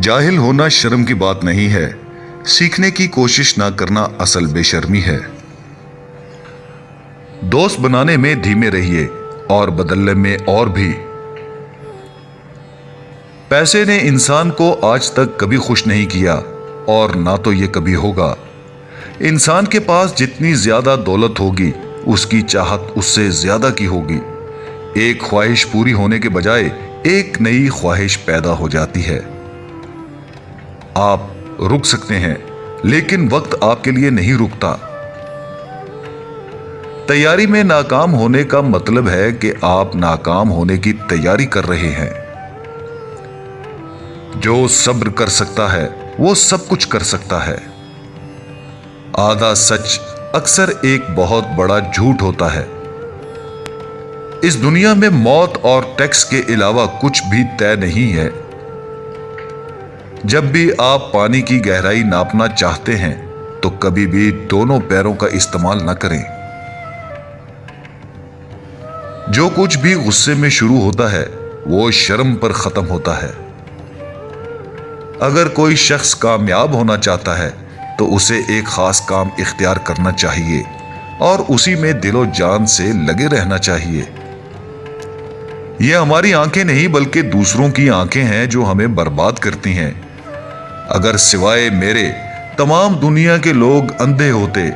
जाहिल होना शर्म की बात नहीं है, सीखने की कोशिश ना करना असल बेशर्मी है। दोस्त बनाने में धीमे रहिए और बदलने में और भी। पैसे ने इंसान को आज तक कभी खुश नहीं किया और ना तो ये कभी होगा। इंसान के पास जितनी ज्यादा दौलत होगी उसकी चाहत उससे ज्यादा की होगी। एक ख्वाहिश पूरी होने के बजाय एक नई ख्वाहिश पैदा हो जाती है। आप रुक सकते हैं लेकिन वक्त आपके लिए नहीं रुकता। तैयारी में नाकाम होने का मतलब है कि आप नाकाम होने की तैयारी कर रहे हैं। जो सब्र कर सकता है वो सब कुछ कर सकता है। आधा सच अक्सर एक बहुत बड़ा झूठ होता है। इस दुनिया में मौत और टैक्स के अलावा कुछ भी तय नहीं है। जब भी आप पानी की गहराई नापना चाहते हैं तो कभी भी दोनों पैरों का इस्तेमाल न करें। जो कुछ भी गुस्से में शुरू होता है वो शर्म पर खत्म होता है। अगर कोई शख्स कामयाब होना चाहता है तो उसे एक खास काम इख्तियार करना चाहिए और उसी में दिलो जान से लगे रहना चाहिए। ये हमारी आंखें नहीं बल्कि दूसरों की आंखें हैं जो हमें बर्बाद करती हैं। अगर सिवाय मेरे तमाम दुनिया के लोग अंधे होते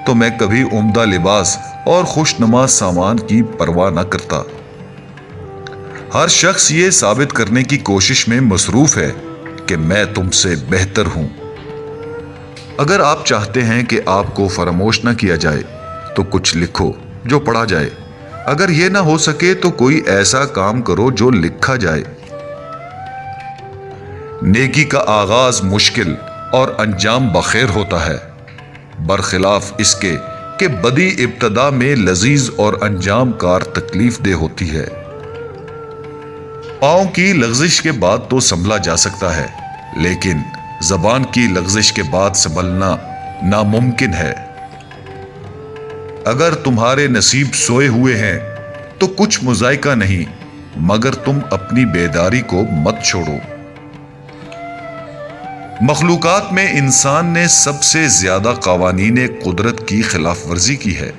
तो मैं कभी उम्दा लिबास और खुशनुमा सामान की परवाह न करता। हर शख्स ये साबित करने की कोशिश में मसरूफ है कि मैं तुमसे बेहतर हूं। अगर आप चाहते हैं कि आपको फरामोश न किया जाए तो कुछ लिखो जो पढ़ा जाए। अगर यह ना हो सके तो कोई ऐसा काम करो जो लिखा जाए। नेकी का आगाज मुश्किल और अंजाम बखैर होता है, बरखिलाफ इसके कि बदी इब्तदा में लजीज और अंजाम कार तकलीफ दे होती है। पांव की लग़ज़िश के बाद तो संभला जा सकता है लेकिन जबान की लग़ज़िश के बाद संभलना नामुमकिन है। अगर तुम्हारे नसीब सोए हुए हैं तो कुछ मुज़ायका नहीं, मगर तुम अपनी बेदारी को मत छोड़ो। मखलूकात में इंसान ने सबसे ज्यादा क़वानीने कुदरत की खिलाफ वर्जी की है।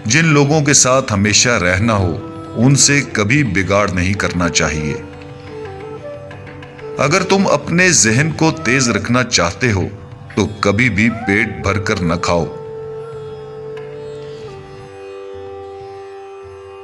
जिन लोगों के साथ हमेशा रहना हो उनसे कभी बिगाड़ नहीं करना चाहिए। अगर तुम अपने जहन को तेज रखना चाहते हो तो कभी भी पेट भरकर न खाओ